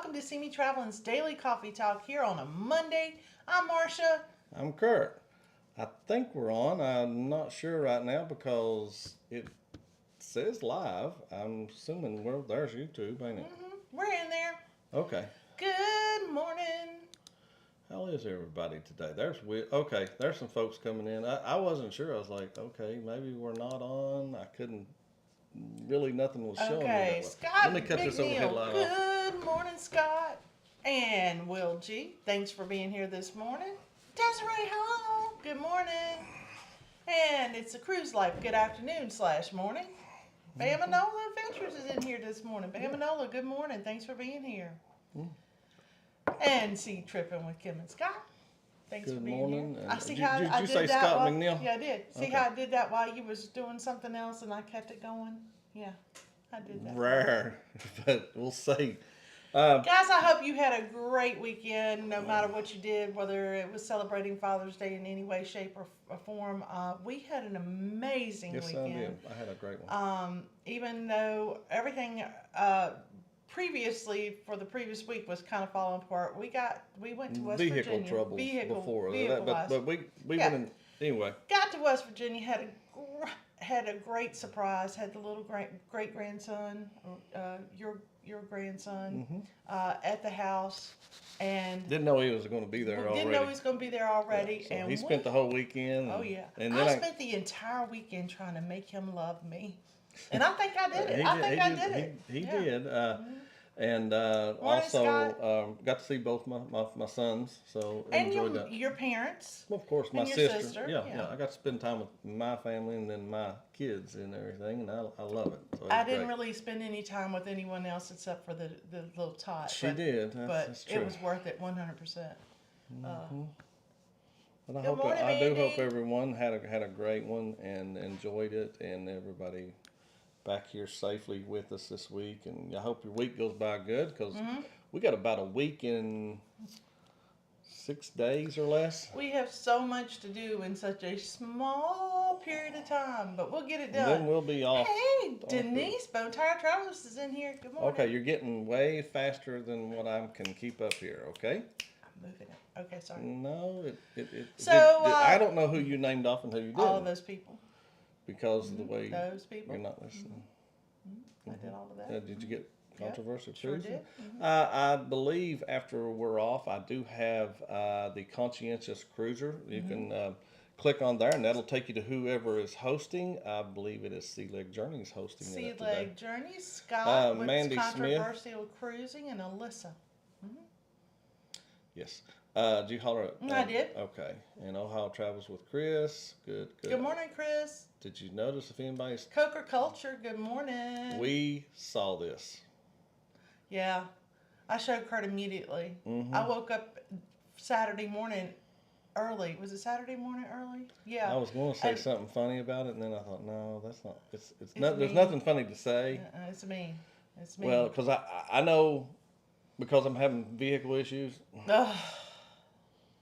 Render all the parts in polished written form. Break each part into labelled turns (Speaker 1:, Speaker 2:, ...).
Speaker 1: welcome to CME Traveling's Daily Coffee Talk here on a Monday. I'm Marsha.
Speaker 2: I'm Curt. I think we're on. I'm not sure right now because it says live. I'm assuming there's YouTube, ain't it?
Speaker 1: We're in there.
Speaker 2: Okay.
Speaker 1: Good morning.
Speaker 2: How is everybody today? There's some folks coming in. I wasn't sure. I was like, okay, maybe we're not on. I couldn't really, nothing was showing me
Speaker 1: Okay,
Speaker 2: that way.
Speaker 1: Scott
Speaker 2: Let me cut this overhead
Speaker 1: McNeil.
Speaker 2: line off.
Speaker 1: Good morning, Scott. And Will G. Thanks for being here this morning. Desiree Hall. Good morning. And it's a cruise life. Good afternoon / morning. Bamanola Adventures is in here this morning. Bamanola, good morning. Thanks for being here. And see Tripping with Kim and Scott. Thanks for
Speaker 2: Good
Speaker 1: being
Speaker 2: morning.
Speaker 1: here.
Speaker 2: And
Speaker 1: I see
Speaker 2: did
Speaker 1: how
Speaker 2: you
Speaker 1: I did
Speaker 2: say
Speaker 1: that.
Speaker 2: Scott McNeil?
Speaker 1: Yeah, I did. See
Speaker 2: Okay.
Speaker 1: how I did that while you was doing something else, and I kept it going. Yeah, I did that.
Speaker 2: Rare, but we'll see.
Speaker 1: Guys, I hope you had a great weekend, no matter what you did, whether it was celebrating Father's Day in any way, shape, or form. We had an amazing
Speaker 2: Yes,
Speaker 1: weekend.
Speaker 2: I did. I had a great one.
Speaker 1: Even though everything previously for the previous week was kind of falling apart, we went to West
Speaker 2: Vehicle
Speaker 1: Virginia.
Speaker 2: troubles before
Speaker 1: vehicle
Speaker 2: that, but we
Speaker 1: Yeah.
Speaker 2: went in anyway.
Speaker 1: Got to West Virginia, had a great surprise. Had the little great grandson, your grandson, at the house, and
Speaker 2: Didn't know he was going to be there already.
Speaker 1: didn't know he was going to be there already.
Speaker 2: So
Speaker 1: and
Speaker 2: he spent the whole weekend.
Speaker 1: Oh yeah,
Speaker 2: and
Speaker 1: I
Speaker 2: then
Speaker 1: spent the entire weekend trying to make him love me, and I think I did it.
Speaker 2: He
Speaker 1: I
Speaker 2: did-
Speaker 1: think
Speaker 2: he
Speaker 1: I
Speaker 2: did-
Speaker 1: did it.
Speaker 2: He
Speaker 1: Yeah.
Speaker 2: did. And
Speaker 1: Morning, Scott.
Speaker 2: also got to see both my sons, so
Speaker 1: And
Speaker 2: enjoyed that.
Speaker 1: your parents.
Speaker 2: Well, of course, my
Speaker 1: and your
Speaker 2: sister.
Speaker 1: sister,
Speaker 2: Yeah,
Speaker 1: yeah.
Speaker 2: yeah. I got to spend time with my family and then my kids and everything, and I love it. So it
Speaker 1: I
Speaker 2: was
Speaker 1: didn't
Speaker 2: great.
Speaker 1: really spend any time with anyone else except for the little tot.
Speaker 2: She did. That's
Speaker 1: But
Speaker 2: true.
Speaker 1: it was worth it 100%.
Speaker 2: But I
Speaker 1: Good
Speaker 2: hope
Speaker 1: morning,
Speaker 2: I do
Speaker 1: Andy.
Speaker 2: hope everyone had a great one and enjoyed it, and everybody back here safely with us this week. And I hope your week goes by good because we got about a week in 6 days or less.
Speaker 1: We have so much to do in such a small period of time, but we'll get it
Speaker 2: And
Speaker 1: done.
Speaker 2: then we'll be off.
Speaker 1: Hey, Denise, Bone Tire Travelers is in here. Good morning.
Speaker 2: Okay, you're getting way faster than what I can keep up here. Okay.
Speaker 1: I'm moving it. Okay, sorry.
Speaker 2: No,
Speaker 1: So,
Speaker 2: I don't know who you named off and who you didn't
Speaker 1: All of those people.
Speaker 2: because of the way
Speaker 1: Those people.
Speaker 2: you're not listening.
Speaker 1: I did all of that.
Speaker 2: Did you get controversial
Speaker 1: Sure
Speaker 2: cruising?
Speaker 1: did.
Speaker 2: I believe after we're off, I do have the Conscientious Cruiser. You can click on there, and that'll take you to whoever is hosting. I believe it is Sea Leg Journeys hosting
Speaker 1: Sea
Speaker 2: it today.
Speaker 1: Leg Journeys, Scott with
Speaker 2: Mandy Smith.
Speaker 1: Controversial Cruising, and Alyssa.
Speaker 2: Yes. Did you holler at?
Speaker 1: I did.
Speaker 2: Okay. And Ohio Travels with Chris. Good.
Speaker 1: Good morning, Chris.
Speaker 2: Did you notice if anybody's?
Speaker 1: Coker Culture, good morning.
Speaker 2: We saw this.
Speaker 1: Yeah, I showed Kurt immediately. I woke up Saturday morning early. Was it Saturday morning early? Yeah.
Speaker 2: I was going to say
Speaker 1: And-
Speaker 2: something funny about it, and then I thought, no, that's not. It's
Speaker 1: It's
Speaker 2: not. There's
Speaker 1: me.
Speaker 2: nothing funny to say.
Speaker 1: It's me. It's me.
Speaker 2: Well, because I know because I'm having vehicle issues.
Speaker 1: Ugh,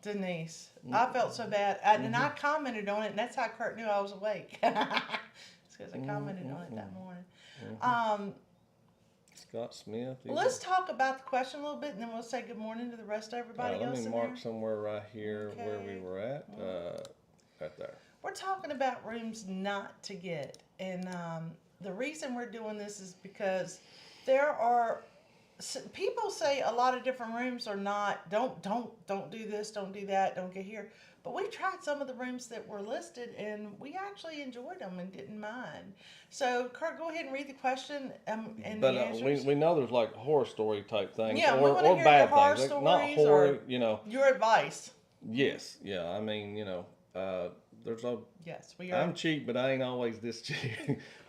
Speaker 1: Denise, I felt so bad, and I commented on it, and that's how Kurt knew I was awake. It's because I commented on it that morning.
Speaker 2: Scott Smith.
Speaker 1: Let's talk about the question a little bit, and then we'll say good morning to the rest of everybody
Speaker 2: Let
Speaker 1: else
Speaker 2: me
Speaker 1: in
Speaker 2: mark
Speaker 1: there.
Speaker 2: somewhere right here where we
Speaker 1: Okay.
Speaker 2: were at. Right there.
Speaker 1: We're talking about rooms not to get, and the reason we're doing this is because there are people say a lot of different rooms are not. Don't do this, don't do that, don't get here. But we tried some of the rooms that were listed, and we actually enjoyed them and didn't mind. So, Kurt, go ahead and read the question and
Speaker 2: But
Speaker 1: the answers.
Speaker 2: we know there's like horror story type things,
Speaker 1: Yeah, we
Speaker 2: or
Speaker 1: wanna hear
Speaker 2: bad
Speaker 1: the horror
Speaker 2: things. Like, not
Speaker 1: stories
Speaker 2: horror,
Speaker 1: or- Your advice.
Speaker 2: Yes, yeah. I mean, there's a.
Speaker 1: Yes, we are.
Speaker 2: I'm cheap, but I ain't always this cheap.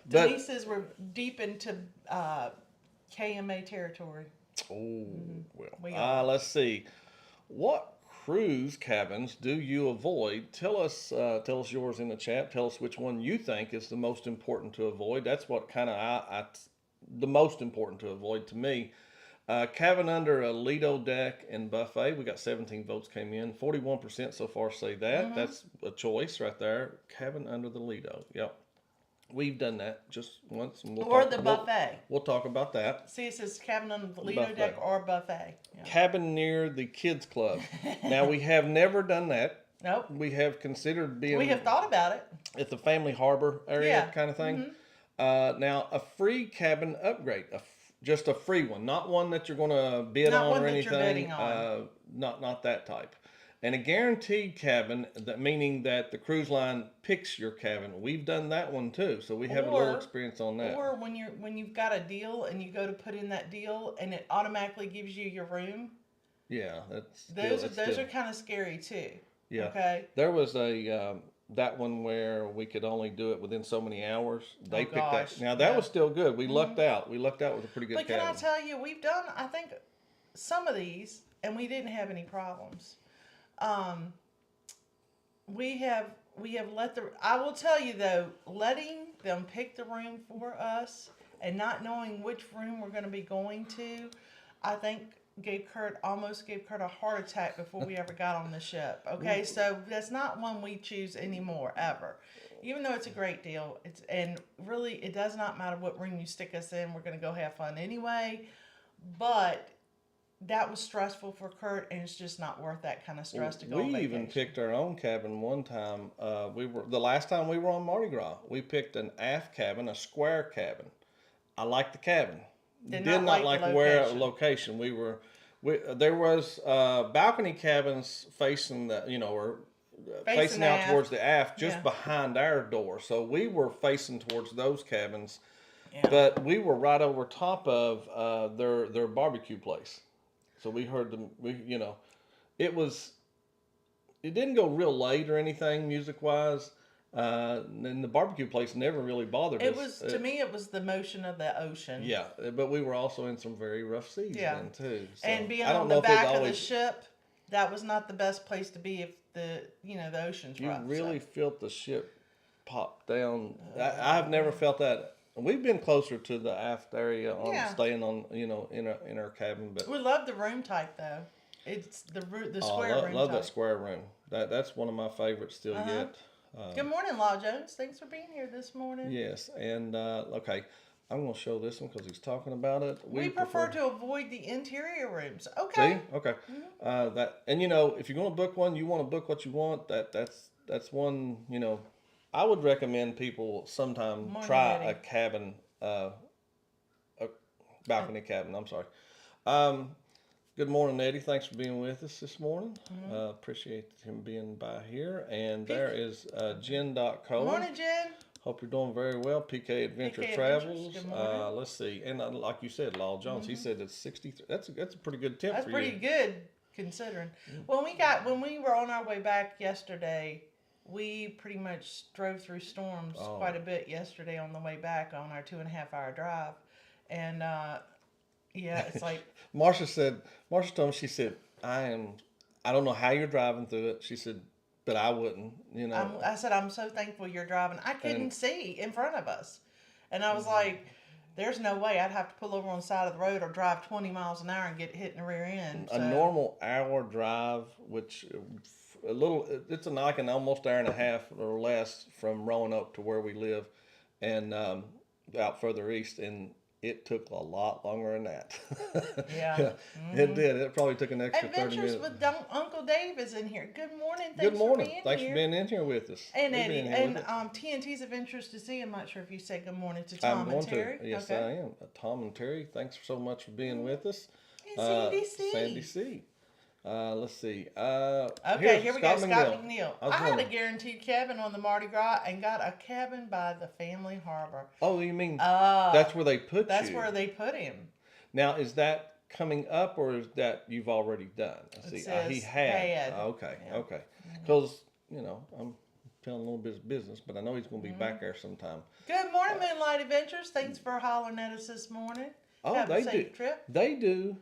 Speaker 2: But
Speaker 1: Denise says we're deep into KMA territory.
Speaker 2: well,
Speaker 1: We are.
Speaker 2: let's see. What cruise cabins do you avoid? Tell us yours in the chat. Tell us which one you think is the most important to avoid. That's what kind of the most important to avoid to me. Cabin under a Lido deck and buffet. We got 17 votes came in. 41% so far say that. That's a choice right there. Cabin under the Lido. Yep. We've done that just once, and
Speaker 1: Or the buffet.
Speaker 2: We'll talk about that.
Speaker 1: See, it says cabin on the Lido
Speaker 2: Buffet.
Speaker 1: deck or buffet. Yeah.
Speaker 2: Cabin near the kids club. Now we have never done that.
Speaker 1: Nope.
Speaker 2: We have considered being.
Speaker 1: We have thought about it.
Speaker 2: At the family harbor area
Speaker 1: Yeah.
Speaker 2: kind of thing. Now a free cabin upgrade, just a free one, not one that you're going to bid
Speaker 1: Not
Speaker 2: on
Speaker 1: one
Speaker 2: or
Speaker 1: that
Speaker 2: anything.
Speaker 1: you're bidding on.
Speaker 2: Not that type. And a guaranteed cabin, that meaning that the cruise line picks your cabin. We've done that one too, so we have a little experience on that.
Speaker 1: Or when you've got a deal and you go to put in that deal and it automatically gives you your room.
Speaker 2: Yeah,
Speaker 1: Those are kind of scary too.
Speaker 2: Yeah.
Speaker 1: Okay.
Speaker 2: There was a that one where we could only do it within so many hours. They picked that. Now that was still good. We lucked out. We lucked out with a pretty good
Speaker 1: But
Speaker 2: cabin.
Speaker 1: can I tell you, we've done I think some of these and we didn't have any problems. We have I will tell you though, letting them pick the room for us and not knowing which room we're going to be going to, I think almost gave Curt a heart attack before we ever got on the ship. Okay, so that's not one we choose anymore ever. Even though it's a great deal, and really it does not matter what room you stick us in, we're going to go have fun anyway. But that was stressful for Curt, and it's just not worth that kind of stress to go on vacation.
Speaker 2: We even picked our own cabin one time. The last time we were on Mardi Gras. We picked an aft cabin, a square cabin. I liked the cabin. Did not like where location. There was balcony cabins facing facing out towards the aft, just behind our door. So we were facing towards those cabins, but we were right over top of their barbecue place. So we heard them. It didn't go real late or anything music wise. And the barbecue place never really bothered us.
Speaker 1: To me, it was the motion of the ocean.
Speaker 2: Yeah, but we were also in some very rough seas then too. So
Speaker 1: and being on the back of the ship, that was not the best place to be if the ocean's rough.
Speaker 2: You really felt the ship pop down. I've never felt that. We've been closer to the aft area staying on in our cabin, but
Speaker 1: we love the room type though. It's the square room.
Speaker 2: Love that square room. That's one of my favorites still yet.
Speaker 1: Good morning, Law Jones. Thanks for being here this morning.
Speaker 2: Yes, and okay, I'm going to show this one because he's talking about it.
Speaker 1: We prefer to avoid the interior rooms. Okay.
Speaker 2: See? Okay. If you're going to book one, you want to book what you want. That's one. I would recommend people sometime try a cabin, a balcony cabin. I'm sorry. Good morning, Eddie. Thanks for being with us this morning. Appreciate him being by here. And there is Jen.Cole.
Speaker 1: Good morning, Jen.
Speaker 2: Hope you're doing very well. PK Adventure Travels. Let's see. And like you said, Law Jones, he said it's 63. That's a pretty good temp for you.
Speaker 1: That's pretty good considering. When we were on our way back yesterday, we pretty much drove through storms quite a bit yesterday on the way back on our 2.5 hour drive. And it's like
Speaker 2: Marsha told me, she said, I don't know how you're driving through it. She said, but I wouldn't,
Speaker 1: I said, I'm so thankful you're driving. I couldn't see in front of us. And I was like, there's no way I'd have to pull over on the side of the road or drive 20 miles an hour and get hit in the rear end.
Speaker 2: A normal hour drive, which it's like an almost hour and a half or less from Roanoke to where we live and out further east. And it took a lot longer than that. It did. It probably took an extra 30 minutes.
Speaker 1: Adventures with Uncle Dave is in here. Good morning.
Speaker 2: Good morning. Thanks for being in here with us.
Speaker 1: And Eddie, and TNT's Adventures to See. I'm not sure if you say good morning to Tom and Terry.
Speaker 2: Yes, I am. Tom and Terry, thanks so much for being with us.
Speaker 1: And Sandy
Speaker 2: C. Let's see.
Speaker 1: Here we go. Scott McNeil. I had a guaranteed cabin on the Mardi Gras and got a cabin by the family harbor.
Speaker 2: Oh, you mean that's where they put you?
Speaker 1: That's where they put him.
Speaker 2: Now, is that coming up or is that you've already done?
Speaker 1: He had.
Speaker 2: Okay. Because, I'm telling a little bit of business, but I know he's going to be back there sometime.
Speaker 1: Good morning, Moonlight Adventures. Thanks for hollering at us this morning. Have a safe trip.
Speaker 2: They do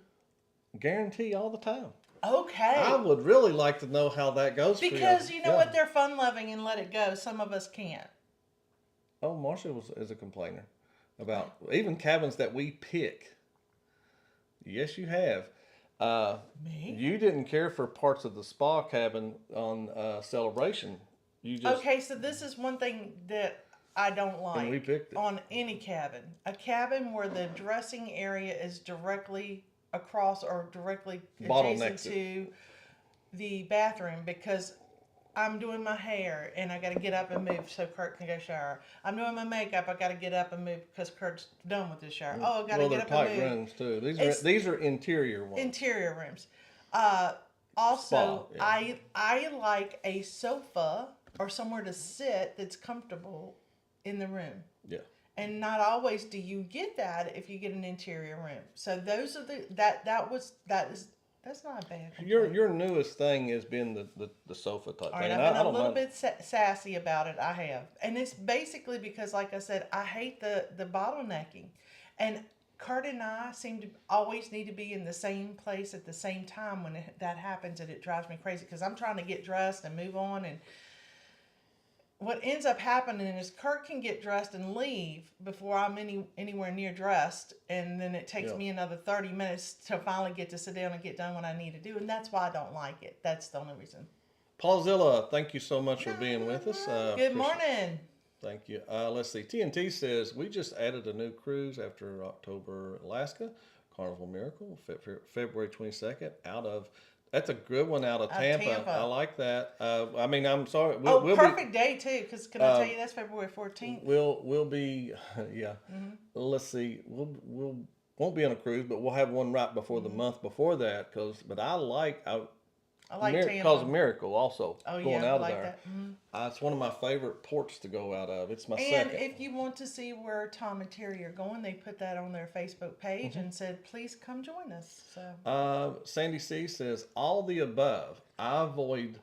Speaker 2: guarantee all the time.
Speaker 1: Okay.
Speaker 2: I would really like to know how that goes
Speaker 1: because you know what? They're fun-loving and let it go. Some of us can't.
Speaker 2: Oh, Marsha is a complainer about even cabins that we pick. Yes, you have.
Speaker 1: Me?
Speaker 2: You didn't care for parts of the spa cabin on Celebration. You just
Speaker 1: Okay, so this is one thing that I don't
Speaker 2: And we
Speaker 1: like
Speaker 2: picked it.
Speaker 1: on any cabin. A cabin where the dressing area is directly across or directly adjacent
Speaker 2: Bottlenecks it.
Speaker 1: to the bathroom, because I'm doing my hair and I got to get up and move so Curt can go shower. I'm doing my makeup. I got to get up and move because Kurt's done with his shower. Oh, I got to
Speaker 2: Well,
Speaker 1: get
Speaker 2: they're
Speaker 1: up
Speaker 2: tight
Speaker 1: and move.
Speaker 2: rooms too.
Speaker 1: It's
Speaker 2: These are interior ones.
Speaker 1: interior rooms. Also,
Speaker 2: Spa, yeah.
Speaker 1: I like a sofa or somewhere to sit that's comfortable in the room.
Speaker 2: Yeah.
Speaker 1: And not always do you get that if you get an interior room. So those are that's not a bad complaint.
Speaker 2: Your newest thing has been the sofa type
Speaker 1: All
Speaker 2: thing.
Speaker 1: right,
Speaker 2: And
Speaker 1: I've been
Speaker 2: I
Speaker 1: a
Speaker 2: don't
Speaker 1: little
Speaker 2: mind.
Speaker 1: bit sassy about it. I have, and it's basically because, like I said, I hate the bottlenecking, and Kurt and I seem to always need to be in the same place at the same time when that happens, and it drives me crazy because I'm trying to get dressed and move on, and what ends up happening is Kurt can get dressed and leave before I'm anywhere near dressed, and then it takes
Speaker 2: Yeah.
Speaker 1: me another 30 minutes to finally get to sit down and get done what I need to do, and that's why I don't like it. That's the only reason.
Speaker 2: Paulzilla, thank you so much for being with us.
Speaker 1: Good morning.
Speaker 2: Thank you. Let's see. TNT says we just added a new cruise after October, Alaska, Carnival Miracle, February 22nd. That's a good one out of Tampa.
Speaker 1: Tampa.
Speaker 2: I like that. I mean, I'm sorry.
Speaker 1: Oh, perfect day too, because can I tell you that's February 14th?
Speaker 2: We'll be yeah.
Speaker 1: Mm-hmm.
Speaker 2: Let's see. We'll won't be on a cruise, but we'll have one right before the month before that. But I like
Speaker 1: Tampa.
Speaker 2: Cause of Miracle also
Speaker 1: Oh
Speaker 2: going
Speaker 1: yeah, I
Speaker 2: out of
Speaker 1: like
Speaker 2: there.
Speaker 1: that. Mm-hmm.
Speaker 2: It's one of my favorite ports to go out of. It's my
Speaker 1: And
Speaker 2: second.
Speaker 1: if you want to see where Tom and Terry are going, they put that on their Facebook page
Speaker 2: Mm-hmm.
Speaker 1: and said, please come join us. So
Speaker 2: Sandy C says all the above. I avoid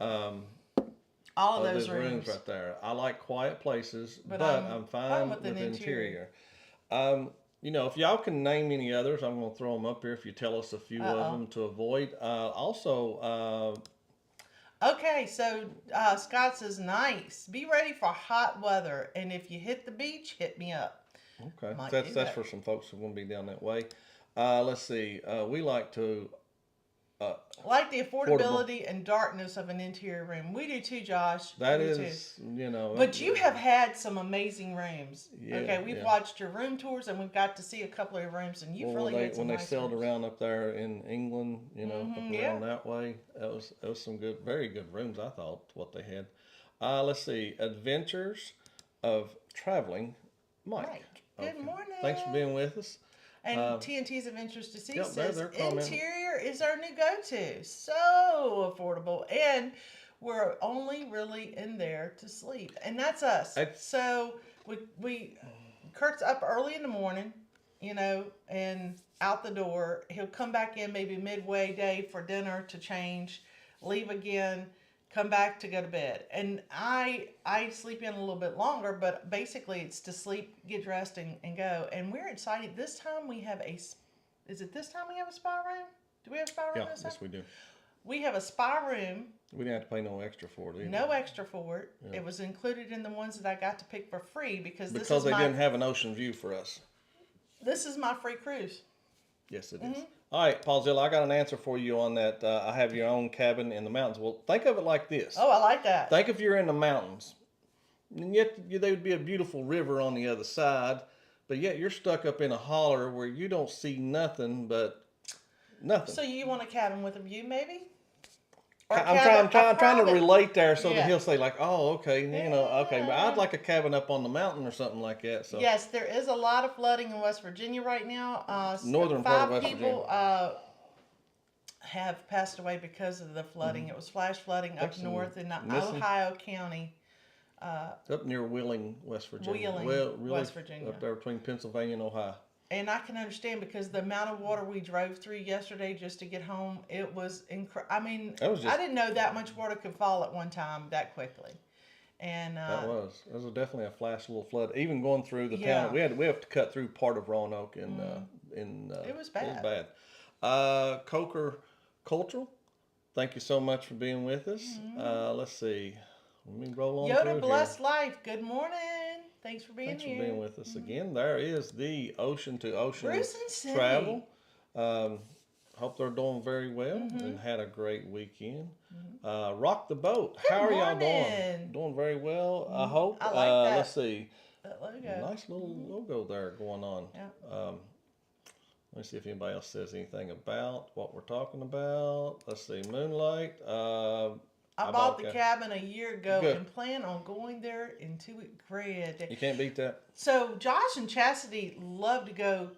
Speaker 1: all of those rooms.
Speaker 2: right there. I like quiet places,
Speaker 1: But
Speaker 2: but
Speaker 1: I'm
Speaker 2: I'm fine
Speaker 1: with
Speaker 2: with
Speaker 1: an
Speaker 2: interior. If y'all can name any others, I'm going to throw them up here if you tell us a few of them to avoid.
Speaker 1: Okay, so Scott says, nice. Be ready for hot weather. And if you hit the beach, hit me up.
Speaker 2: Okay,
Speaker 1: Might
Speaker 2: that's
Speaker 1: do
Speaker 2: that's
Speaker 1: that.
Speaker 2: for some folks who are going to be down that way. Let's see. We like to
Speaker 1: Like the affordability and darkness of an interior room. We do too, Josh.
Speaker 2: that
Speaker 1: We do
Speaker 2: is,
Speaker 1: too. But you have had some amazing rooms.
Speaker 2: Yeah,
Speaker 1: Okay, we've
Speaker 2: yeah.
Speaker 1: watched your room tours and we've got to see a couple of your rooms, and you've really had some
Speaker 2: when they
Speaker 1: nice
Speaker 2: sailed
Speaker 1: rooms.
Speaker 2: around up there in England, up around
Speaker 1: yeah.
Speaker 2: that way, that was some very good rooms. I thought what they had. Let's see, Adventures of Traveling, Mike.
Speaker 1: Good morning.
Speaker 2: Thanks for being with us.
Speaker 1: And TNT's Adventures to Sea
Speaker 2: Yep,
Speaker 1: says
Speaker 2: they're commenting.
Speaker 1: interior is our new go-to. So affordable. And we're only really in there to sleep. And that's us. So we Kurt's up early in the morning, and out the door. He'll come back in maybe midway day for dinner to change, leave again, come back to go to bed. And I sleep in a little bit longer, but basically it's to sleep, get dressed, and go. And we're excited. This time we have is it this time we have a spa room? Do we have a spa room this time?
Speaker 2: Yes, we do.
Speaker 1: We have a spa room.
Speaker 2: We didn't have to pay no extra for it either.
Speaker 1: No extra for it.
Speaker 2: Yeah.
Speaker 1: It was included in the ones that I got to pick for free because
Speaker 2: Because
Speaker 1: this is
Speaker 2: they
Speaker 1: my
Speaker 2: didn't have an ocean view for us.
Speaker 1: this is my free cruise.
Speaker 2: Yes, it is. All right, Paulzilla, I got an answer for you on that. I have your own cabin in the mountains. Well, think of it like this.
Speaker 1: Oh, I like that.
Speaker 2: Think if you're in the mountains, and yet there would be a beautiful river on the other side, but yet you're stuck up in a holler where you don't see nothing but nothing.
Speaker 1: So you want a cabin with a view, maybe? Or
Speaker 2: I'm trying to
Speaker 1: private-
Speaker 2: relate there so that
Speaker 1: Yeah.
Speaker 2: he'll say like, oh, okay, okay, but I'd like a cabin up on the mountain or something like that. So
Speaker 1: Yes, there is a lot of flooding in West Virginia right now.
Speaker 2: Northern part of
Speaker 1: 5
Speaker 2: West
Speaker 1: people have passed away because of the flooding. It was flash flooding up
Speaker 2: There's some
Speaker 1: north in
Speaker 2: missing.
Speaker 1: Ohio County.
Speaker 2: up near Wheeling, West Virginia.
Speaker 1: Wheeling,
Speaker 2: really
Speaker 1: West Virginia.
Speaker 2: up there between Pennsylvania and Ohio.
Speaker 1: And I can understand because the amount of water we drove through yesterday just to get home, it was incredible. I mean, I didn't know that much water could fall at one time that quickly. And
Speaker 2: That was definitely a flash little flood. Even going through the
Speaker 1: Yeah.
Speaker 2: town, we have to cut through part of Roanoke, and
Speaker 1: It was bad.
Speaker 2: It was bad. Coker Cultural, thank you so much for being with us. Let's see, let me roll on through
Speaker 1: Yoda
Speaker 2: here.
Speaker 1: Blessed Life. Good morning. Thanks for being
Speaker 2: Thanks
Speaker 1: here.
Speaker 2: for being with us again. There is the ocean to ocean
Speaker 1: Bruce and Cindy.
Speaker 2: travel. Hope they're doing very well
Speaker 1: Mm-hmm.
Speaker 2: and had a great weekend. Rock the boat.
Speaker 1: Good
Speaker 2: How are y'all
Speaker 1: morning.
Speaker 2: doing? Doing very well, I hope.
Speaker 1: I like that.
Speaker 2: Let's see.
Speaker 1: That logo.
Speaker 2: Nice little logo there going on.
Speaker 1: Yeah.
Speaker 2: Let me see if anybody else says anything about what we're talking about. Let's see. Moonlight.
Speaker 1: I bought the cabin a year ago
Speaker 2: Good.
Speaker 1: and plan on going there into it great.
Speaker 2: You can't beat that.
Speaker 1: So Josh and Chastity love to go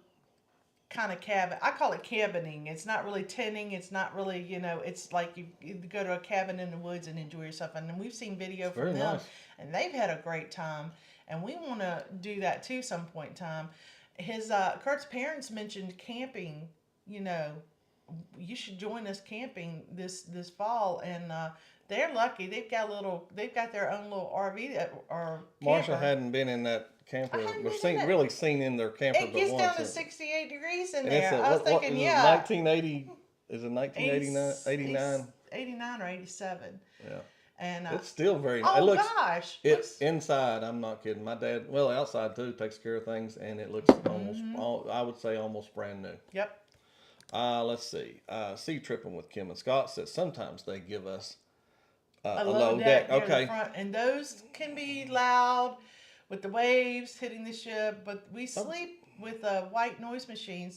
Speaker 1: kind of cabin. I call it cabining. It's not really tenting. It's not really, it's like you go to a cabin in the woods and enjoy yourself. And we've seen video from
Speaker 2: Very
Speaker 1: them,
Speaker 2: nice.
Speaker 1: and they've had a great time. And we want to do that too some point in time. Kurt's parents mentioned camping. You should join us camping this fall, and they're lucky. They've got their own little RV or camper.
Speaker 2: Marsha hadn't been in that camper.
Speaker 1: I hadn't
Speaker 2: We've
Speaker 1: been
Speaker 2: seen
Speaker 1: in it.
Speaker 2: really seen in their camper.
Speaker 1: It gets
Speaker 2: but
Speaker 1: down
Speaker 2: once
Speaker 1: to
Speaker 2: it-
Speaker 1: 68 degrees in
Speaker 2: and
Speaker 1: there.
Speaker 2: it's a,
Speaker 1: I was
Speaker 2: what
Speaker 1: thinking,
Speaker 2: is it,
Speaker 1: yeah.
Speaker 2: 1980. Is it 1989? 89?
Speaker 1: 89 or 87.
Speaker 2: Yeah.
Speaker 1: And
Speaker 2: It's still very.
Speaker 1: oh
Speaker 2: it looks.
Speaker 1: gosh,
Speaker 2: It's inside. I'm not kidding. My dad, well, outside too, takes care of things, and it looks almost. I would say almost brand new.
Speaker 1: Yep.
Speaker 2: Let's see. Sea tripping with Kim and Scott says sometimes they give us
Speaker 1: A
Speaker 2: low deck.
Speaker 1: near the
Speaker 2: Okay.
Speaker 1: front, and those can be loud with the waves hitting the ship, but we sleep with a white noise machine.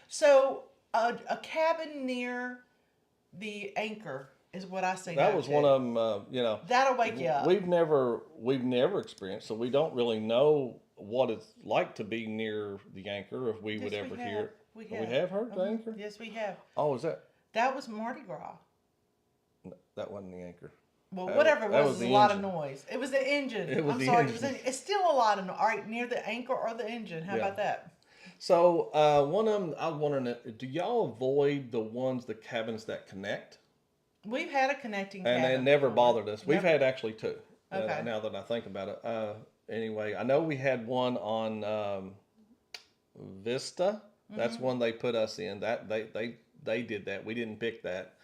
Speaker 1: So a cabin near the anchor is what I say.
Speaker 2: That was one of them.
Speaker 1: That'll wake you up.
Speaker 2: We've never experienced, so we don't really know what it's like to be near the anchor if we would
Speaker 1: Yes,
Speaker 2: ever
Speaker 1: we
Speaker 2: hear
Speaker 1: have.
Speaker 2: it.
Speaker 1: We
Speaker 2: We
Speaker 1: have.
Speaker 2: have heard the anchor.
Speaker 1: Yes, we have.
Speaker 2: Oh, is that?
Speaker 1: That was Mardi Gras.
Speaker 2: That wasn't the anchor.
Speaker 1: Well,
Speaker 2: That
Speaker 1: whatever it
Speaker 2: was- that
Speaker 1: was,
Speaker 2: was
Speaker 1: it was
Speaker 2: the
Speaker 1: a lot of
Speaker 2: engine.
Speaker 1: noise. It was the engine.
Speaker 2: It was
Speaker 1: I'm
Speaker 2: the
Speaker 1: sorry.
Speaker 2: engine.
Speaker 1: It's still a lot of noise. All right, near the anchor or the engine. How
Speaker 2: Yeah.
Speaker 1: about that?
Speaker 2: So one of them, I was wondering, do y'all avoid the cabins that connect?
Speaker 1: We've had a connecting
Speaker 2: And
Speaker 1: cabin
Speaker 2: they never
Speaker 1: before.
Speaker 2: bothered us. We've
Speaker 1: Never.
Speaker 2: had actually two.
Speaker 1: Okay.
Speaker 2: Now that I think about it. Anyway, I know we had one on Vista. That's one they put us in. That they did that. We didn't pick that.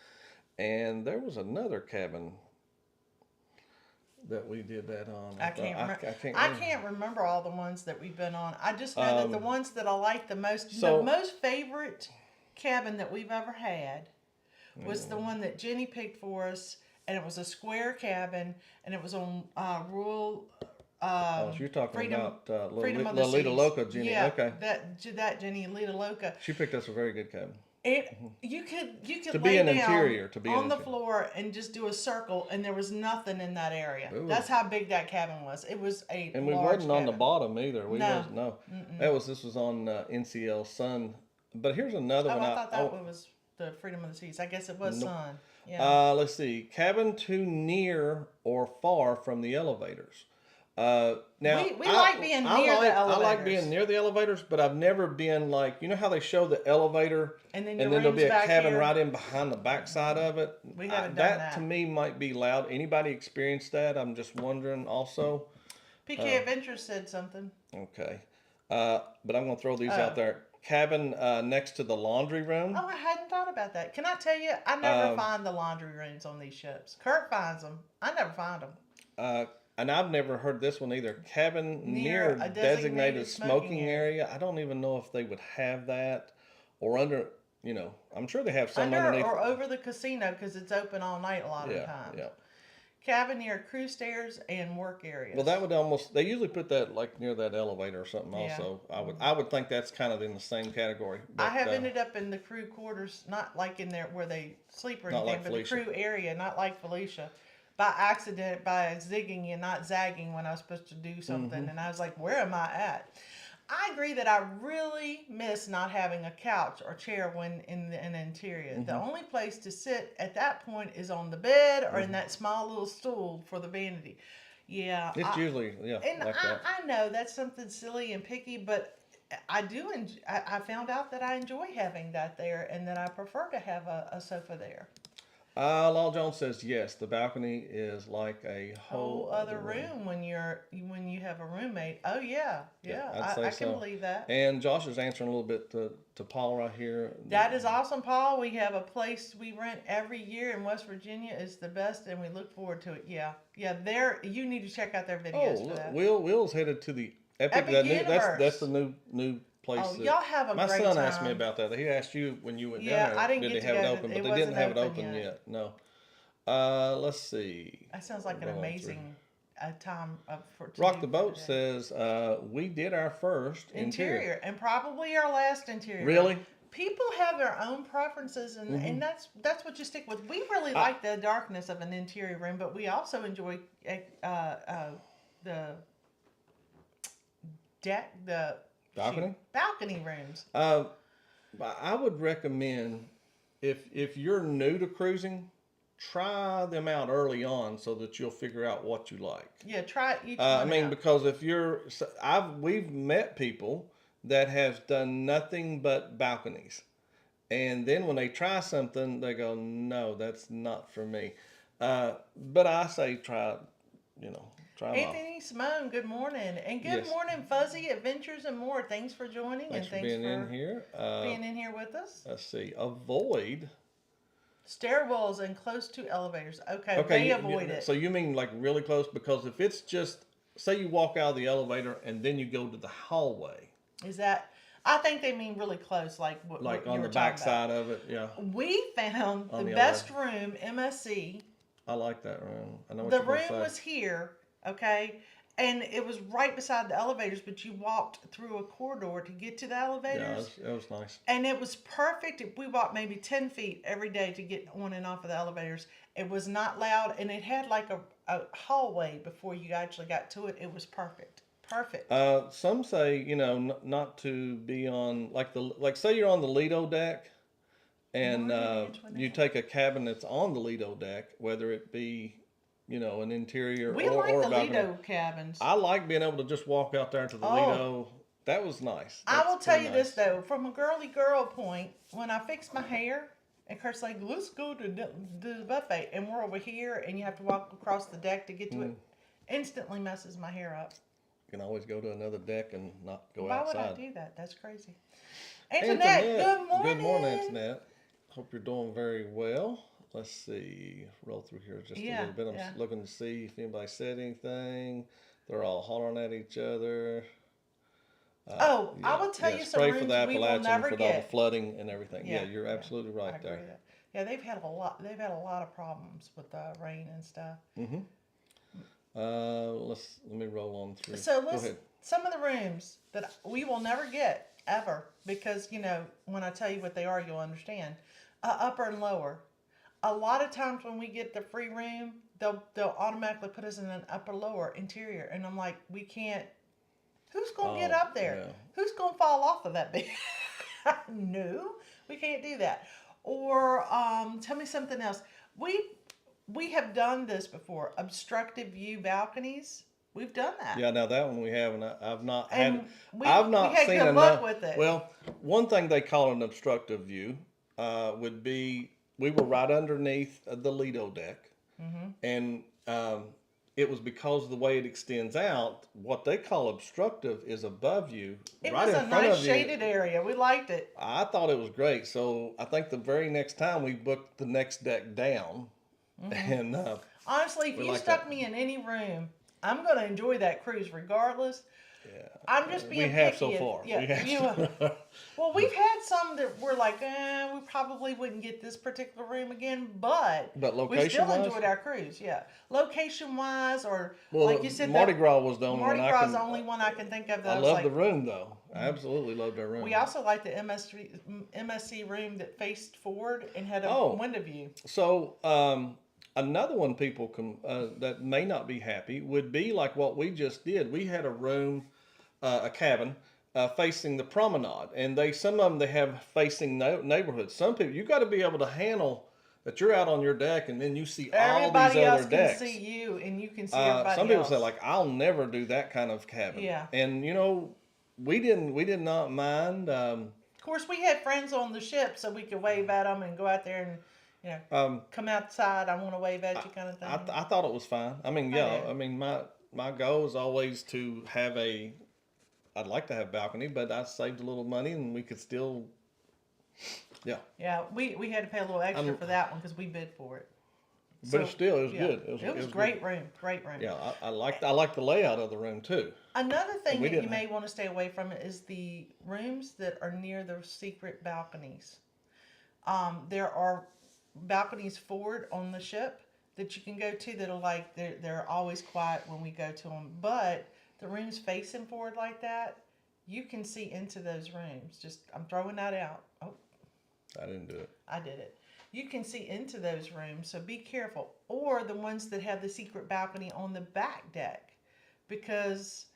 Speaker 2: And there was another cabin that we did that on.
Speaker 1: I can't remember.
Speaker 2: I
Speaker 1: I can't remember all the ones that we've been on. I just know that the ones that I like the most,
Speaker 2: so-
Speaker 1: the most favorite cabin that we've ever had was the one that Jenny picked for us, and it was a square cabin, and it was on rural.
Speaker 2: So you're talking
Speaker 1: Freedom-
Speaker 2: about
Speaker 1: Freedom of the
Speaker 2: Lolita
Speaker 1: Seas.
Speaker 2: Loca, Jenny.
Speaker 1: Yeah,
Speaker 2: Okay.
Speaker 1: that Jenny Lolita Loca.
Speaker 2: She picked us a very good cabin.
Speaker 1: You could
Speaker 2: To
Speaker 1: lay
Speaker 2: be an
Speaker 1: down
Speaker 2: interior, to be an
Speaker 1: on the
Speaker 2: interior.
Speaker 1: floor and just do a circle, and there was nothing in that area.
Speaker 2: Ooh.
Speaker 1: That's how big that cabin was. It was a
Speaker 2: And we
Speaker 1: large
Speaker 2: wasn't on the
Speaker 1: cabin.
Speaker 2: bottom either. We
Speaker 1: No.
Speaker 2: wasn't. No. This was on NCL Sun. But here's another
Speaker 1: Oh,
Speaker 2: one.
Speaker 1: I thought that one was the Freedom of the Seas. I guess it was
Speaker 2: Nope.
Speaker 1: Sun. Yeah.
Speaker 2: Let's see. Cabin too near or far from the elevators. Now
Speaker 1: We like being near the
Speaker 2: I like
Speaker 1: elevators.
Speaker 2: being near the elevators, but I've never been like, you know how they show the elevator
Speaker 1: And then
Speaker 2: and
Speaker 1: your
Speaker 2: then there'll be a
Speaker 1: room's back
Speaker 2: cabin
Speaker 1: here?
Speaker 2: right in behind the backside of it.
Speaker 1: We haven't done
Speaker 2: that
Speaker 1: that.
Speaker 2: to me might be loud. Anybody experienced that? I'm just wondering also.
Speaker 1: PK Adventures said something.
Speaker 2: Okay. But I'm going to throw these out there. Cabin next to the laundry room.
Speaker 1: Oh, I hadn't thought about that. Can I tell you, I never find the laundry rooms on these ships. Kurt finds them. I never find them.
Speaker 2: And I've never heard this one either. Cabin
Speaker 1: Near
Speaker 2: near
Speaker 1: a
Speaker 2: designated
Speaker 1: designated
Speaker 2: smoking
Speaker 1: smoking
Speaker 2: area. I don't even know if they would have that or under, I'm sure they have some
Speaker 1: Under
Speaker 2: underneath.
Speaker 1: or over the casino because it's open all night a lot of
Speaker 2: yeah,
Speaker 1: times.
Speaker 2: yeah.
Speaker 1: Cabin near crew stairs and work areas.
Speaker 2: Well, that would almost, they usually put that like near that elevator or something
Speaker 1: Yeah.
Speaker 2: also. I would think that's kind of in the same category.
Speaker 1: I
Speaker 2: But,
Speaker 1: have ended up in the crew quarters, not like in there where they sleep or
Speaker 2: Not
Speaker 1: anything,
Speaker 2: like
Speaker 1: but
Speaker 2: Felicia.
Speaker 1: the crew area, not like Felicia. By accident, by zigging and not zagging when I was supposed to do something. And I was like, where am I at? I agree that I really miss not having a couch or chair when in an interior. The only place to sit at that point is on the bed or in that small little stool for the vanity. Yeah.
Speaker 2: it's usually,
Speaker 1: And
Speaker 2: like that.
Speaker 1: I know that's something silly and picky, but I do. I found out that I enjoy having that there, and that I prefer to have a sofa there.
Speaker 2: Law Jones says yes. The balcony is like a
Speaker 1: Whole other room when you have a roommate. Oh yeah,
Speaker 2: I'd say
Speaker 1: I can
Speaker 2: so.
Speaker 1: believe that.
Speaker 2: And Josh is answering a little bit to Paul right here.
Speaker 1: That is awesome, Paul. We have a place we rent every year in West Virginia. It's the best, and we look forward to it. Yeah. There, you need to check out their videos for
Speaker 2: Oh,
Speaker 1: that.
Speaker 2: Will's headed to the Epic.
Speaker 1: Epic
Speaker 2: That's the
Speaker 1: Universe.
Speaker 2: new place.
Speaker 1: Oh,
Speaker 2: that,
Speaker 1: y'all have a
Speaker 2: my
Speaker 1: great
Speaker 2: son asked me
Speaker 1: time.
Speaker 2: about that. He asked you when you went
Speaker 1: Yeah,
Speaker 2: down
Speaker 1: I
Speaker 2: there,
Speaker 1: didn't
Speaker 2: did
Speaker 1: get
Speaker 2: they
Speaker 1: to
Speaker 2: have it
Speaker 1: go.
Speaker 2: open?
Speaker 1: It
Speaker 2: But they didn't
Speaker 1: wasn't
Speaker 2: have it
Speaker 1: open
Speaker 2: open
Speaker 1: yet.
Speaker 2: yet. No. Let's see.
Speaker 1: That sounds like an
Speaker 2: We're going through.
Speaker 1: amazing time for to
Speaker 2: Rock
Speaker 1: do
Speaker 2: the
Speaker 1: for
Speaker 2: Boat
Speaker 1: today.
Speaker 2: says we did our first interior.
Speaker 1: Interior, and probably our last interior.
Speaker 2: Really?
Speaker 1: People have their own preferences, and,
Speaker 2: Mm-hmm.
Speaker 1: and that's what you stick with. We really
Speaker 2: I,
Speaker 1: like the darkness of an interior room, but we also enjoy the deck,
Speaker 2: balcony.
Speaker 1: balcony rooms.
Speaker 2: But I would recommend if you're new to cruising, try them out early on so that you'll figure out what you like.
Speaker 1: Yeah, try each
Speaker 2: I
Speaker 1: one
Speaker 2: mean,
Speaker 1: out.
Speaker 2: because if you're, we've met people that have done nothing but balconies, and then when they try something, they go, "No, that's not for me." But I say try them all.
Speaker 1: Anthony Simone, good morning. And good
Speaker 2: Yes,
Speaker 1: morning, Fuzzy Adventures and More. Thanks for joining
Speaker 2: thanks
Speaker 1: and
Speaker 2: for
Speaker 1: thanks
Speaker 2: being in
Speaker 1: for
Speaker 2: here.
Speaker 1: being in here with us.
Speaker 2: Let's see, avoid.
Speaker 1: Stairwells and close to elevators. Okay,
Speaker 2: Okay,
Speaker 1: they avoid it.
Speaker 2: so you mean like really close? Because if it's just, say you walk out of the elevator and then you go to the hallway,
Speaker 1: Is that? I think they mean really close, like what
Speaker 2: like
Speaker 1: you
Speaker 2: on
Speaker 1: were
Speaker 2: the
Speaker 1: talking
Speaker 2: back
Speaker 1: about.
Speaker 2: side of it, yeah.
Speaker 1: We found
Speaker 2: On
Speaker 1: the
Speaker 2: the
Speaker 1: best room, MSC.
Speaker 2: I like that room. I know what
Speaker 1: The
Speaker 2: you're gonna
Speaker 1: room
Speaker 2: say.
Speaker 1: was here, okay, and it was right beside the elevators, but you walked through a corridor to get to the
Speaker 2: Yeah,
Speaker 1: elevators.
Speaker 2: it was nice.
Speaker 1: And it was perfect. We walked maybe 10 feet every day to get on and off of the elevators. It was not loud, and it had like a hallway before you actually got to it. It was perfect. Perfect.
Speaker 2: Some say not to be on like say you're on the Lido deck and
Speaker 1: Morning,
Speaker 2: you
Speaker 1: Antoinette.
Speaker 2: take a cabin that's on the Lido deck, whether it be an interior
Speaker 1: We like
Speaker 2: or a
Speaker 1: the
Speaker 2: balcony.
Speaker 1: Lido cabins.
Speaker 2: I like being able to just walk out there into the
Speaker 1: Oh,
Speaker 2: Lido. That was nice.
Speaker 1: I
Speaker 2: That's
Speaker 1: will tell
Speaker 2: pretty
Speaker 1: you
Speaker 2: nice.
Speaker 1: this though, from a girly girl point, when I fix my hair, and Kurt's like, "Let's go to the buffet," and we're over here, and you have to walk across the deck to get to it, instantly messes my hair up.
Speaker 2: You can always go to another deck and not go
Speaker 1: Why would I
Speaker 2: outside.
Speaker 1: do that? That's crazy. Antoinette, good morning.
Speaker 2: Good morning, Antoinette. Hope you're doing very well. Let's see. Roll through here just a
Speaker 1: Yeah,
Speaker 2: little bit. I'm
Speaker 1: yeah.
Speaker 2: looking to see if anybody said anything. They're all hollering at each other.
Speaker 1: Oh, I will tell you some
Speaker 2: pray for
Speaker 1: rooms
Speaker 2: the
Speaker 1: we will
Speaker 2: Appalachian
Speaker 1: never
Speaker 2: for all the
Speaker 1: get.
Speaker 2: flooding and everything. Yeah,
Speaker 1: Yeah,
Speaker 2: you're
Speaker 1: yeah,
Speaker 2: absolutely
Speaker 1: I
Speaker 2: right
Speaker 1: agree
Speaker 2: there.
Speaker 1: with that. Yeah, they've had a lot. They've had a lot of problems with rain and stuff.
Speaker 2: Mm-hmm. Let me roll on through.
Speaker 1: So
Speaker 2: Go
Speaker 1: let's
Speaker 2: ahead.
Speaker 1: some of the rooms that we will never get ever because when I tell you what they are, you'll understand. Upper and lower. A lot of times when we get the free room, they'll automatically put us in an upper lower interior, and I'm like, we can't. Who's gonna get up there?
Speaker 2: Yeah.
Speaker 1: Who's gonna fall off of that bed? No, we can't do that. Or tell me something else. We have done this before. Obstructive view balconies. We've done that.
Speaker 2: Yeah, now that one we haven't. I've not
Speaker 1: And
Speaker 2: had.
Speaker 1: we
Speaker 2: I've not
Speaker 1: had
Speaker 2: seen
Speaker 1: good
Speaker 2: enough.
Speaker 1: luck with it.
Speaker 2: Well, one thing they call an obstructive view would be we were right underneath the Lido deck, and it was because of the way it extends out. What they call obstructive is above you,
Speaker 1: It
Speaker 2: right
Speaker 1: was
Speaker 2: in
Speaker 1: a
Speaker 2: front
Speaker 1: nice
Speaker 2: of
Speaker 1: shaded
Speaker 2: you.
Speaker 1: area. We liked it.
Speaker 2: I thought it was great. So I think the very next time we booked the next deck down, and
Speaker 1: Honestly, if
Speaker 2: we
Speaker 1: you
Speaker 2: like
Speaker 1: stuck
Speaker 2: that.
Speaker 1: me in any room, I'm going to enjoy that cruise regardless.
Speaker 2: Yeah,
Speaker 1: I'm just being
Speaker 2: we have
Speaker 1: picky.
Speaker 2: so far.
Speaker 1: Yeah,
Speaker 2: We have
Speaker 1: you. Well, we've had some that were like, we probably wouldn't get this particular room again, but we still
Speaker 2: location-wise?
Speaker 1: enjoyed our cruise. Yeah, location wise, or
Speaker 2: Well,
Speaker 1: like you said,
Speaker 2: Mardi
Speaker 1: that
Speaker 2: Gras was the only
Speaker 1: Mardi
Speaker 2: one
Speaker 1: Gras
Speaker 2: I
Speaker 1: is the
Speaker 2: can.
Speaker 1: only one I can think of. That
Speaker 2: I
Speaker 1: was
Speaker 2: love
Speaker 1: like,
Speaker 2: the room though. I absolutely loved our room.
Speaker 1: we also liked the MSC room that faced forward and had a
Speaker 2: Oh.
Speaker 1: window view.
Speaker 2: So another one people that may not be happy would be like what we just did. We had a room, a cabin. Facing the promenade, and some of them they have facing neighborhoods. Some people you got to be able to handle that you're out on your deck, and then you see all
Speaker 1: Everybody
Speaker 2: these
Speaker 1: else
Speaker 2: other
Speaker 1: can
Speaker 2: decks.
Speaker 1: see you, and you can see everybody
Speaker 2: Some people
Speaker 1: else.
Speaker 2: say like I'll never do that kind of cabin.
Speaker 1: Yeah.
Speaker 2: And we did not mind.
Speaker 1: Of course, we had friends on the ship, so we could wave at them and go out there and come outside. I want to wave at you, kind of thing.
Speaker 2: I thought it was fine. I mean, yeah.
Speaker 1: did.
Speaker 2: I mean, my goal is always to have I'd like to have a balcony, but I saved a little money and we could still, yeah.
Speaker 1: Yeah, we had to pay a little extra for that one because we bid for it.
Speaker 2: But it's still, it was
Speaker 1: yeah,
Speaker 2: good.
Speaker 1: it was
Speaker 2: good.
Speaker 1: great room, great room.
Speaker 2: Yeah, I liked the layout of the room too.
Speaker 1: Another thing
Speaker 2: we
Speaker 1: that you
Speaker 2: didn't
Speaker 1: may want to stay away from is the rooms that are near the secret balconies. There are balconies forward on the ship that you can go to that'll like they're always quiet when we go to them. But the rooms facing forward like that, you can see into those rooms. Just I'm throwing that out. Oh,
Speaker 2: I didn't do it.
Speaker 1: I did it. You can see into those rooms, so be careful. Or the ones that have the secret balcony on the back deck, because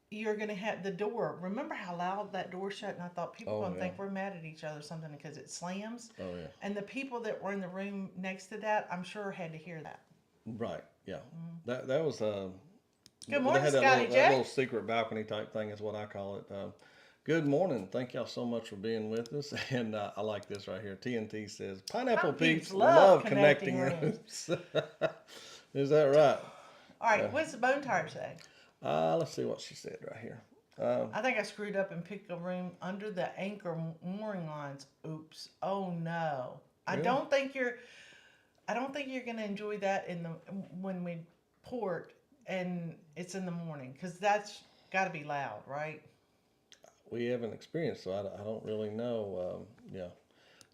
Speaker 1: you're gonna have the door. Remember how loud that door shut? And I thought people
Speaker 2: Oh,
Speaker 1: gonna
Speaker 2: yeah.
Speaker 1: think we're mad at each other or something because it slams.
Speaker 2: Oh yeah.
Speaker 1: And the people that were in the room next to that, I'm sure had to hear that.
Speaker 2: Right. Yeah. That was
Speaker 1: Good
Speaker 2: they
Speaker 1: morning,
Speaker 2: had
Speaker 1: Scotty
Speaker 2: that
Speaker 1: J.
Speaker 2: little secret balcony type thing is what I call it. Good morning. Thank y'all so much for being with us. And I like this right here. TNT says pineapple peeps love connecting rooms. Is that right?
Speaker 1: All right, what's the bone tire say?
Speaker 2: Let's see what she said right here.
Speaker 1: I think I screwed up and picked a room under the anchor mooring lines. Oops. Oh no. I
Speaker 2: Really?
Speaker 1: don't think you're gonna enjoy that when we port and it's in the morning, because that's got to be loud, right?
Speaker 2: We haven't experienced, so I don't really know. Yeah.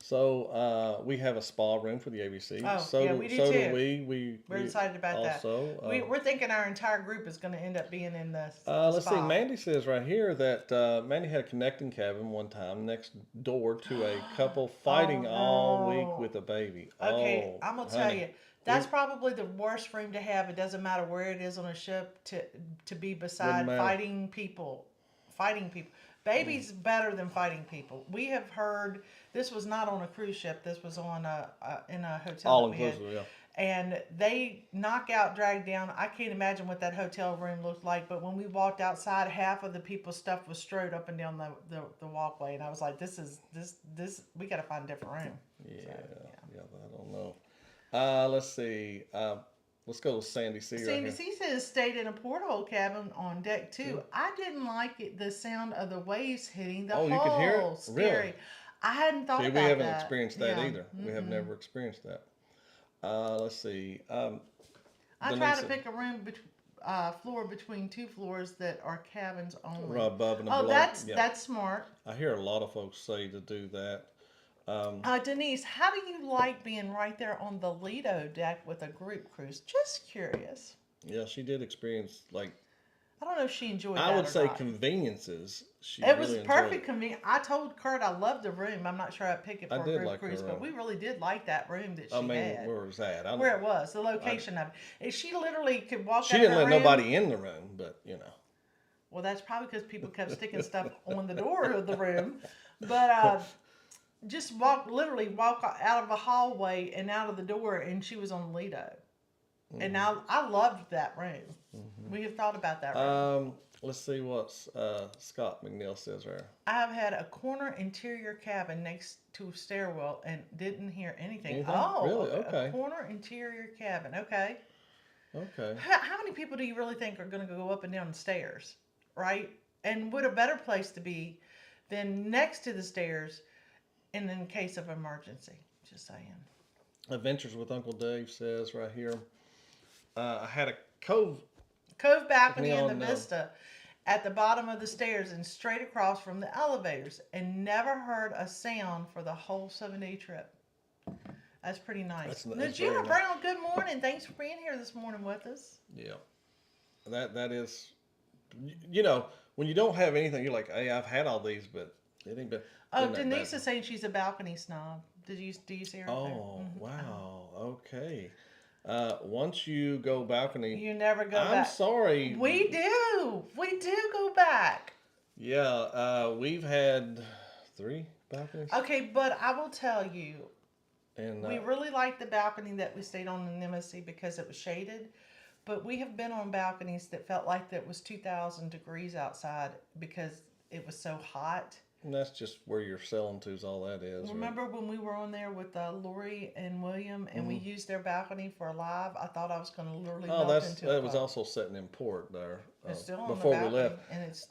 Speaker 2: So we have a spa room for the ABC.
Speaker 1: Oh,
Speaker 2: so
Speaker 1: yeah,
Speaker 2: do,
Speaker 1: we do
Speaker 2: so
Speaker 1: too.
Speaker 2: do
Speaker 1: We're excited about
Speaker 2: also,
Speaker 1: that. We're thinking our entire group is going to end up being in the
Speaker 2: let's see.
Speaker 1: spa.
Speaker 2: Mandy says right here that Mandy had a connecting cabin one time next door to a couple fighting all week
Speaker 1: no.
Speaker 2: with a baby.
Speaker 1: Okay,
Speaker 2: Oh,
Speaker 1: I'm gonna
Speaker 2: honey.
Speaker 1: tell you, that's probably the worst room to have. It doesn't matter where it is on a ship to be beside
Speaker 2: matter.
Speaker 1: fighting people. Fighting people. Baby's better than fighting people. We have heard this was not on a cruise ship. This was on in a hotel
Speaker 2: All
Speaker 1: that we had.
Speaker 2: inclusive, yeah.
Speaker 1: And they knock out, drag down. I can't imagine what that hotel room looked like. But when we walked outside, half of the people's stuff was strode up and down the walkway, and I was like, "This we got to find a different room."
Speaker 2: Yeah,
Speaker 1: So,
Speaker 2: yeah. I don't know. Let's see. Let's go to Sandy C.
Speaker 1: Sandy
Speaker 2: right
Speaker 1: C says stayed in a porthole cabin on deck too. I didn't like it, the sound of the waves hitting the hull.
Speaker 2: You could hear it?
Speaker 1: Scary.
Speaker 2: Really?
Speaker 1: I hadn't thought
Speaker 2: See,
Speaker 1: about
Speaker 2: we haven't
Speaker 1: that.
Speaker 2: experienced that
Speaker 1: Yeah.
Speaker 2: either. We have never experienced that. Let's see.
Speaker 1: I
Speaker 2: Denise
Speaker 1: try to
Speaker 2: said-
Speaker 1: pick a room floor between two floors that are cabins only.
Speaker 2: above and
Speaker 1: Oh,
Speaker 2: below.
Speaker 1: that's smart.
Speaker 2: I hear a lot of folks say to do that.
Speaker 1: Denise, how do you like being right there on the Lido deck with a group cruise? Just curious.
Speaker 2: Yeah, she did experience like
Speaker 1: I don't know if she enjoyed that
Speaker 2: I would
Speaker 1: or
Speaker 2: say
Speaker 1: not.
Speaker 2: conveniences. She
Speaker 1: It was
Speaker 2: really enjoyed
Speaker 1: perfect
Speaker 2: it.
Speaker 1: convenient. I told Curt I loved the room. I'm not sure I'd pick it for
Speaker 2: I
Speaker 1: a
Speaker 2: did
Speaker 1: group
Speaker 2: like her
Speaker 1: cruise, but
Speaker 2: room.
Speaker 1: we really did like that room that she
Speaker 2: I mean,
Speaker 1: had.
Speaker 2: where was that? I
Speaker 1: Where it was, the location of it. And she literally could walk
Speaker 2: She
Speaker 1: out
Speaker 2: didn't
Speaker 1: of
Speaker 2: let
Speaker 1: her room.
Speaker 2: nobody in the room, but you know.
Speaker 1: Well, that's probably because people kept sticking stuff on the door of the room. But just literally walk out of a hallway and out of the door, and she was on Lido. And I loved that room. We have thought about that room.
Speaker 2: Let's see what Scott McNeil says there.
Speaker 1: I have had a corner interior cabin next to a stairwell and didn't hear anything.
Speaker 2: Anything?
Speaker 1: Oh,
Speaker 2: Really? Okay.
Speaker 1: A corner interior cabin. Okay.
Speaker 2: Okay.
Speaker 1: How many people do you really think are going to go up and down the stairs, right? And what a better place to be than next to the stairs in case of emergency. Just saying.
Speaker 2: Adventures with Uncle Dave says right here. I had a cove
Speaker 1: Balcony in the
Speaker 2: on,
Speaker 1: vista at the bottom of the stairs and straight across from the elevators, and never heard a sound for the whole 7-day trip. That's pretty nice.
Speaker 2: That's
Speaker 1: Najima
Speaker 2: very
Speaker 1: Brown, good morning. Thanks for being here this morning with us.
Speaker 2: Yeah. That is, you know, when you don't have anything, you're like, hey, I've had all these, but it ain't been.
Speaker 1: Oh,
Speaker 2: been that
Speaker 1: Denise
Speaker 2: bad.
Speaker 1: is saying she's a balcony snob. Do you see her? Up there?
Speaker 2: Oh, wow. Okay. Once you go balcony,
Speaker 1: You never go
Speaker 2: I'm
Speaker 1: back.
Speaker 2: sorry.
Speaker 1: We do go back.
Speaker 2: Yeah, we've had 3 balconies.
Speaker 1: Okay, but I will tell you,
Speaker 2: And
Speaker 1: we really liked the balcony that we stayed on in MSC because it was shaded. But we have been on balconies that felt like that was 2,000 degrees outside because it was so hot.
Speaker 2: and that's just where you're selling to is all that is. right?
Speaker 1: Remember when we were on there with Lori and William and we used their balcony for a live? I thought I was going to literally
Speaker 2: Oh,
Speaker 1: melt into
Speaker 2: that
Speaker 1: a
Speaker 2: was
Speaker 1: puddle.
Speaker 2: also sitting in port there
Speaker 1: It's still on
Speaker 2: before
Speaker 1: the
Speaker 2: we
Speaker 1: balcony,
Speaker 2: left.
Speaker 1: and it's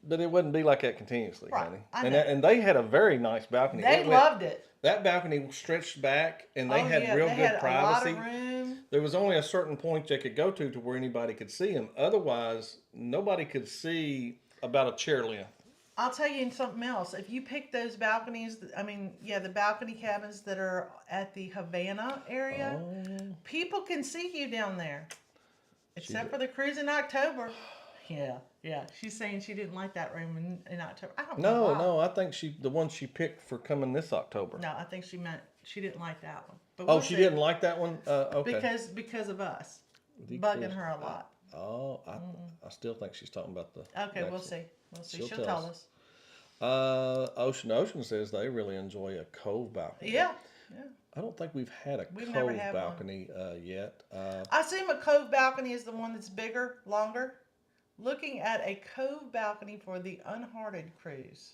Speaker 2: But it wouldn't be like that continuously,
Speaker 1: Right,
Speaker 2: honey.
Speaker 1: I
Speaker 2: And
Speaker 1: know.
Speaker 2: and they had a very nice balcony.
Speaker 1: they
Speaker 2: It went-
Speaker 1: loved it.
Speaker 2: That balcony stretched back, and they
Speaker 1: Oh
Speaker 2: had
Speaker 1: yeah,
Speaker 2: real
Speaker 1: they
Speaker 2: good
Speaker 1: had
Speaker 2: privacy.
Speaker 1: a lot of room.
Speaker 2: There was only a certain point they could go to where anybody could see them. Otherwise, nobody could see about a chair length.
Speaker 1: I'll tell you something else. If you pick those balconies, I mean, yeah, the balcony cabins that are at the Havana area,
Speaker 2: Oh,
Speaker 1: people can see you down there,
Speaker 2: she
Speaker 1: except
Speaker 2: did.
Speaker 1: for the cruise in October. Yeah, yeah. She's saying she didn't like that room in October. I don't know
Speaker 2: No,
Speaker 1: why.
Speaker 2: no, I think the one she picked for coming this October.
Speaker 1: No, I think she meant she didn't like that one. But
Speaker 2: Oh,
Speaker 1: we'll
Speaker 2: she
Speaker 1: see.
Speaker 2: didn't like that one. Okay.
Speaker 1: Because of us
Speaker 2: The
Speaker 1: bugging
Speaker 2: cruise.
Speaker 1: her a lot.
Speaker 2: Oh, I still think she's talking about the.
Speaker 1: Okay,
Speaker 2: next
Speaker 1: we'll
Speaker 2: one.
Speaker 1: see. We'll see.
Speaker 2: She'll
Speaker 1: She'll
Speaker 2: tell
Speaker 1: tell
Speaker 2: us.
Speaker 1: us.
Speaker 2: Ocean says they really enjoy a cove balcony.
Speaker 1: Yeah, yeah.
Speaker 2: I don't think we've had a
Speaker 1: We've never
Speaker 2: cove
Speaker 1: had one.
Speaker 2: balcony yet.
Speaker 1: I assume a cove balcony is the one that's bigger, longer. Looking at a cove balcony for the unhearted cruise.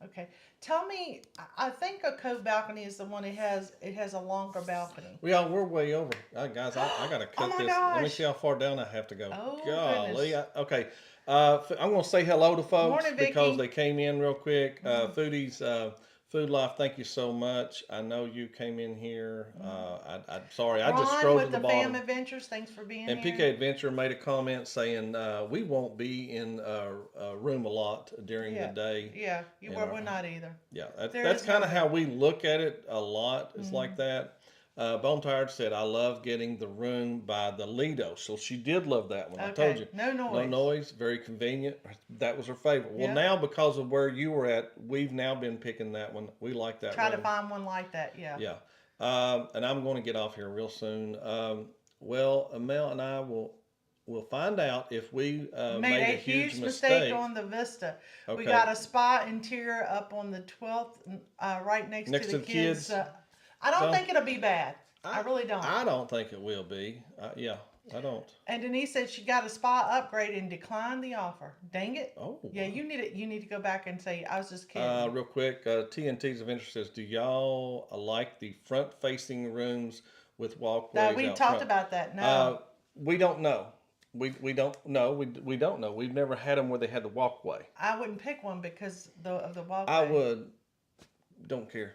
Speaker 1: Okay, tell me. I think a cove balcony is the one it has a longer balcony.
Speaker 2: We're way over. Guys, I gotta
Speaker 1: Oh
Speaker 2: cut
Speaker 1: my
Speaker 2: this. Let me
Speaker 1: gosh.
Speaker 2: see how far down I have to go.
Speaker 1: Oh,
Speaker 2: Golly.
Speaker 1: goodness.
Speaker 2: Okay. I'm gonna say hello to folks
Speaker 1: Morning,
Speaker 2: because
Speaker 1: Vicky.
Speaker 2: they came in real quick. Foodies, Food Life, thank you so much. I know you came in here. I'm sorry, I just
Speaker 1: Ron
Speaker 2: scrolled
Speaker 1: with
Speaker 2: to the
Speaker 1: the
Speaker 2: bottom.
Speaker 1: Fam Adventures. Thanks for being
Speaker 2: And
Speaker 1: here.
Speaker 2: PK Adventure made a comment saying we won't be in a room a lot during
Speaker 1: Yeah.
Speaker 2: the day.
Speaker 1: Yeah,
Speaker 2: know,
Speaker 1: we're not either.
Speaker 2: Yeah,
Speaker 1: There
Speaker 2: that's
Speaker 1: is no
Speaker 2: kind of
Speaker 1: way.
Speaker 2: how we look at it a lot. It's like that. Bone Tired said, I love getting the room by the Lido. So she did love that one. I told
Speaker 1: Okay,
Speaker 2: you.
Speaker 1: no noise.
Speaker 2: No noise, very convenient. That was her favorite. Well,
Speaker 1: Yeah.
Speaker 2: now because of where you were at, we've now been picking that one. We like that
Speaker 1: Try
Speaker 2: room.
Speaker 1: to find one like that. Yeah.
Speaker 2: Yeah. And I'm going to get off here real soon. Mel and I will find out if we
Speaker 1: Made a huge mistake on the Vista. We
Speaker 2: Okay.
Speaker 1: got a spa interior up on the 12th, right next
Speaker 2: Next
Speaker 1: to
Speaker 2: to
Speaker 1: the
Speaker 2: the
Speaker 1: kids.
Speaker 2: kids?
Speaker 1: I don't
Speaker 2: So-
Speaker 1: think it'll be bad. I really don't.
Speaker 2: I don't think it will be. Yeah, I don't.
Speaker 1: And Denise said she got a spa upgrade and declined the offer. Dang it.
Speaker 2: Oh.
Speaker 1: Yeah,
Speaker 2: wow.
Speaker 1: you need it. You need to go back and say I was just kidding.
Speaker 2: Real quick, TNT's of interest says, do y'all like the front-facing rooms with walkways
Speaker 1: We
Speaker 2: out
Speaker 1: talked
Speaker 2: front?
Speaker 1: about that. No.
Speaker 2: We don't know. We don't know. We don't know. We've never had them where they had the walkway.
Speaker 1: I wouldn't pick one because of the walkway.
Speaker 2: I would. Don't care.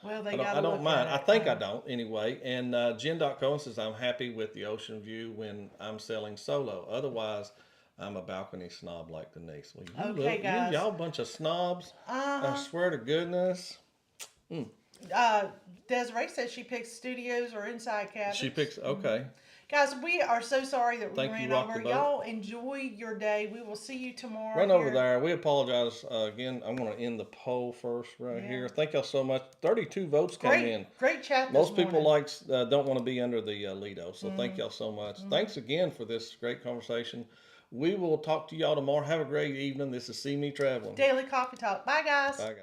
Speaker 1: Well, they
Speaker 2: I
Speaker 1: got.
Speaker 2: don't mind. I think I don't anyway. And Jen.Cohen says, I'm happy with the ocean view when I'm sailing solo. Otherwise, I'm a balcony snob like Denise. Well,
Speaker 1: Okay, guys.
Speaker 2: y'all bunch of snobs. I swear to goodness.
Speaker 1: Desiree says she picks studios or inside cabins.
Speaker 2: She picks, okay.
Speaker 1: Guys, we are so sorry that we
Speaker 2: Thank you,
Speaker 1: ran
Speaker 2: Rock
Speaker 1: over.
Speaker 2: the Boat.
Speaker 1: Y'all enjoy your day. We will see you tomorrow.
Speaker 2: Run over
Speaker 1: here.
Speaker 2: there. We apologize again. I'm going to end the poll first right
Speaker 1: Yeah.
Speaker 2: here. Thank y'all so much. 32 votes came in.
Speaker 1: Great chat.
Speaker 2: Most
Speaker 1: this
Speaker 2: people
Speaker 1: morning.
Speaker 2: don't want to be under the Lido. So thank y'all so much. Thanks again for this great conversation. We will talk to y'all tomorrow. Have a great evening. This is CME Traveling.
Speaker 1: Daily Coffee Talk. Bye, guys.
Speaker 2: Bye, guys.